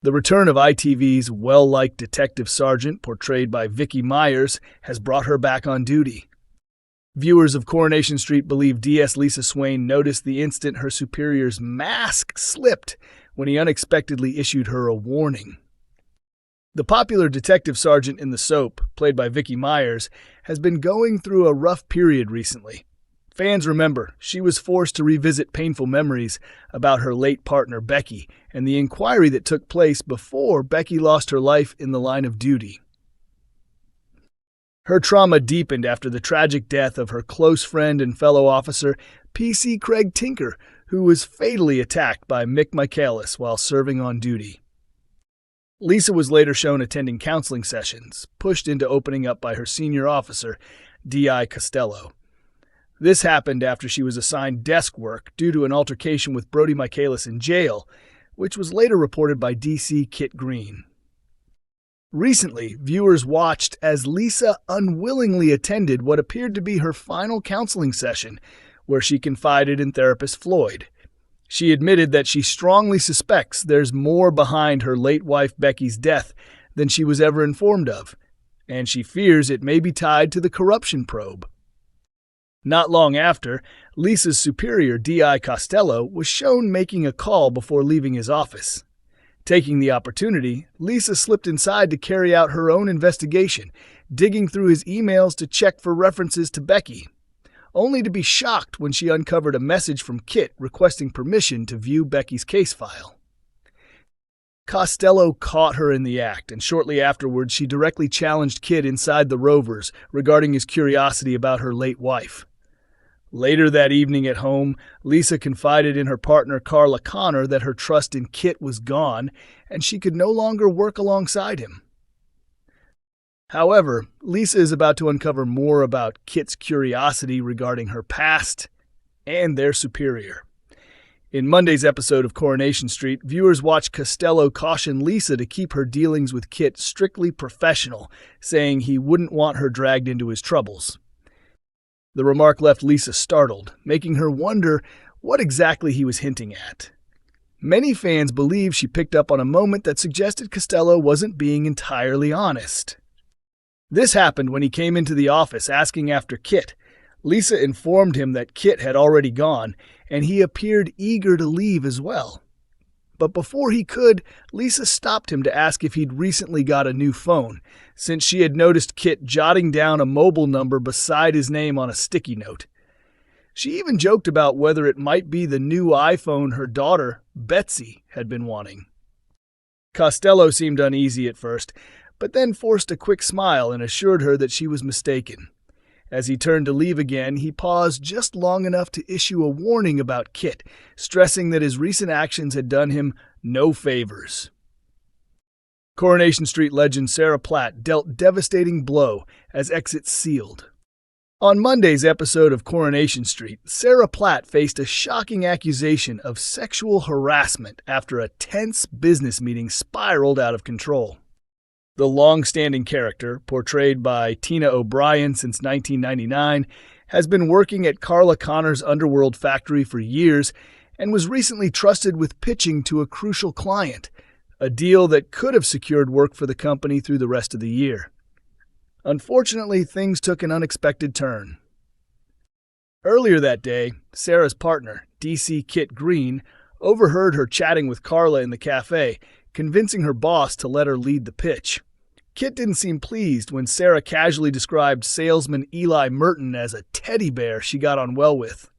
The return of ITV's well-liked detective sergeant, portrayed by Vicky Myers, has brought her back on duty. Viewers of Coronation Street believe DS Lisa Swain noticed the instant her superior's mask slipped when he unexpectedly issued her a warning. The popular detective sergeant in the soap, played by Vicky Myers, has been going through a rough period recently. Fans remember she was forced to revisit painful memories about her late partner Becky and the inquiry that took place before Becky lost her life in the line of duty. Her trauma deepened after the tragic death of her close friend and fellow officer, P.C. Craig Tinker, who was fatally attacked by Mick Michaelis while serving on duty. Lisa was later shown attending counseling sessions, pushed into opening up by her senior officer, D.I. Costello. This happened after she was assigned desk work due to an altercation with Brody Michaelis in jail, which was later reported by DC Kit Green. Recently, viewers watched as Lisa unwillingly attended what appeared to be her final counseling session, where she confided in therapist Floyd. She admitted that she strongly suspects there's more behind her late wife Becky's death than she was ever informed of, and she fears it may be tied to the corruption probe. Not long after, Lisa's superior, D.I. Costello, was shown making a call before leaving his office. Taking the opportunity, Lisa slipped inside to carry out her own investigation, digging through his emails to check for references to Becky, only to be shocked when she uncovered a message from Kit requesting permission to view Becky's case file. Costello caught her in the act, and shortly afterwards she directly challenged Kit inside the Rovers regarding his curiosity about her late wife. Later that evening at home, Lisa confided in her partner Carla Connor that her trust in Kit was gone and she could no longer work alongside him. However, Lisa is about to uncover more about Kit's curiosity regarding her past and their superior. In Monday's episode of Coronation Street, viewers watched Costello caution Lisa to keep her dealings with Kit strictly professional, saying he wouldn't want her dragged into his troubles. The remark left Lisa startled, making her wonder what exactly he was hinting at. Many fans believe she picked up on a moment that suggested Costello wasn't being entirely honest. This happened when he came into the office asking after Kit. Lisa informed him that Kit had already gone, and he appeared eager to leave as well. But before he could, Lisa stopped him to ask if he'd recently got a new phone, since she had noticed Kit jotting down a mobile number beside his name on a sticky note. She even joked about whether it might be the new iPhone her daughter, Betsy, had been wanting. Costello seemed uneasy at first, but then forced a quick smile and assured her that she was mistaken. As he turned to leave again, he paused just long enough to issue a warning about Kit, stressing that his recent actions had done him no favors. Coronation Street legend Sarah Platt dealt devastating blow as exits sealed. On Monday's episode of Coronation Street, Sarah Platt faced a shocking accusation of sexual harassment after a tense business meeting spiraled out of control. The long-standing character, portrayed by Tina O'Brien since 1999, has been working at Carla Connor's underworld factory for years and was recently trusted with pitching to a crucial client, a deal that could have secured work for the company through the rest of the year. Unfortunately, things took an unexpected turn. Earlier that day, Sarah's partner, DC Kit Green, overheard her chatting with Carla in the cafe, convincing her boss to let her lead the pitch. Kit didn't seem pleased when Sarah casually described salesman Eli Merton as a teddy bear she got on well with.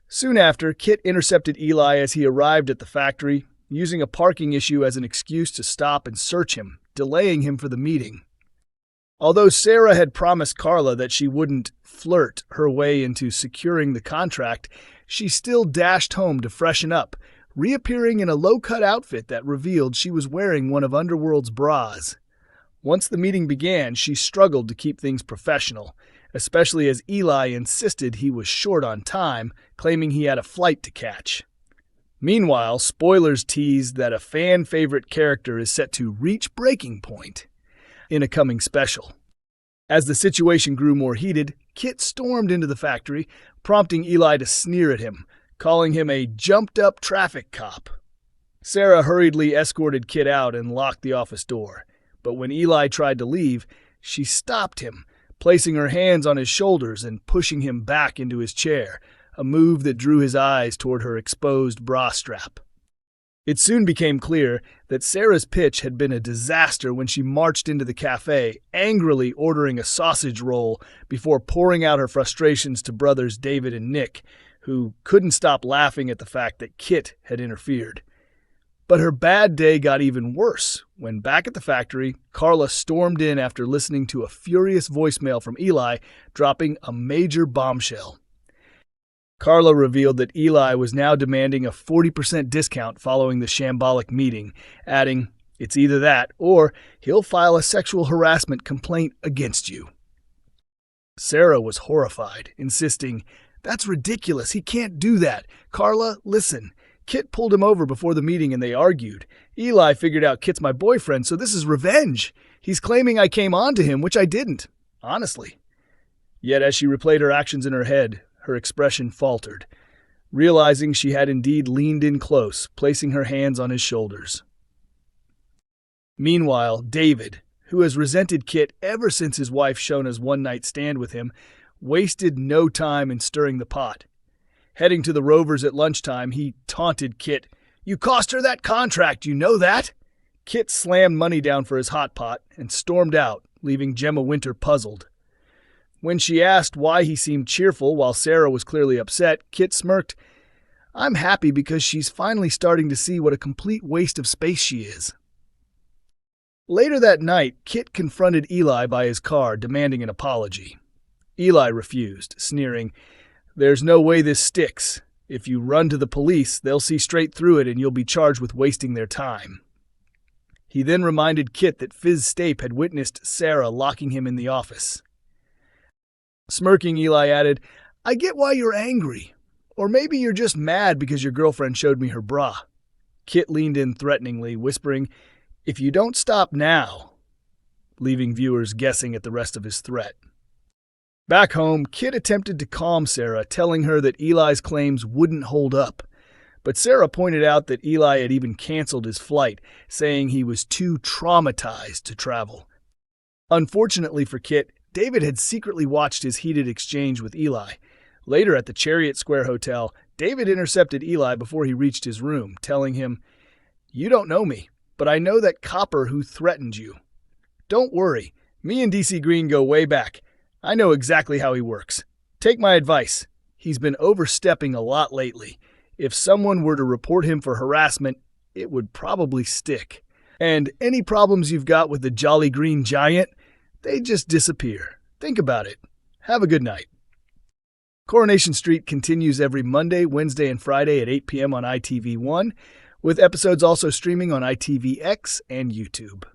Soon after, Kit intercepted Eli as he arrived at the factory, using a parking issue as an excuse to stop and search him, delaying him for the meeting. Although Sarah had promised Carla that she wouldn't flirt her way into securing the contract, she still dashed home to freshen up, reappearing in a low-cut outfit that revealed she was wearing one of Underworld's bras. Once the meeting began, she struggled to keep things professional, especially as Eli insisted he was short on time, claiming he had a flight to catch. Meanwhile, spoilers teased that a fan-favorite character is set to reach breaking point in a coming special. As the situation grew more heated, Kit stormed into the factory, prompting Eli to sneer at him, calling him a jumped-up traffic cop. Sarah hurriedly escorted Kit out and locked the office door. But when Eli tried to leave, she stopped him, placing her hands on his shoulders and pushing him back into his chair, a move that drew his eyes toward her exposed bra strap. It soon became clear that Sarah's pitch had been a disaster when she marched into the cafe, angrily ordering a sausage roll before pouring out her frustrations to brothers David and Nick, who couldn't stop laughing at the fact that Kit had interfered. But her bad day got even worse when, back at the factory, Carla stormed in after listening to a furious voicemail from Eli dropping a major bombshell. Carla revealed that Eli was now demanding a 40% discount following the shambolic meeting, adding, "It's either that or he'll file a sexual harassment complaint against you." Sarah was horrified, insisting, "That's ridiculous. He can't do that. Carla, listen. Kit pulled him over before the meeting and they argued. Eli figured out Kit's my boyfriend, so this is revenge. He's claiming I came on to him, which I didn't, honestly." Yet as she replayed her actions in her head, her expression faltered, realizing she had indeed leaned in close, placing her hands on his shoulders. Meanwhile, David, who has resented Kit ever since his wife Shona's one-night stand with him, wasted no time in stirring the pot. Heading to the Rovers at lunchtime, he taunted Kit. "You cost her that contract, you know that?" Kit slammed money down for his hot pot and stormed out, leaving Gemma Winter puzzled. When she asked why he seemed cheerful while Sarah was clearly upset, Kit smirked. "I'm happy because she's finally starting to see what a complete waste of space she is." Later that night, Kit confronted Eli by his car, demanding an apology. Eli refused, sneering, "There's no way this sticks. If you run to the police, they'll see straight through it and you'll be charged with wasting their time." He then reminded Kit that Fizz Stape had witnessed Sarah locking him in the office. Smirking, Eli added, "I get why you're angry. Or maybe you're just mad because your girlfriend showed me her bra." Kit leaned in threateningly, whispering, "If you don't stop now," leaving viewers guessing at the rest of his threat. Back home, Kit attempted to calm Sarah, telling her that Eli's claims wouldn't hold up. But Sarah pointed out that Eli had even canceled his flight, saying he was too traumatized to travel. Unfortunately for Kit, David had secretly watched his heated exchange with Eli. Later at the Chariot Square Hotel, David intercepted Eli before he reached his room, telling him, "You don't know me, but I know that copper who threatened you. Don't worry, me and DC Green go way back. I know exactly how he works. Take my advice. He's been overstepping a lot lately. If someone were to report him for harassment, it would probably stick. And any problems you've got with the Jolly Green Giant, they just disappear. Think about it. Have a good night." Coronation Street continues every Monday, Wednesday, and Friday at 8 p.m. on ITV1, with episodes also streaming on ITVX and YouTube.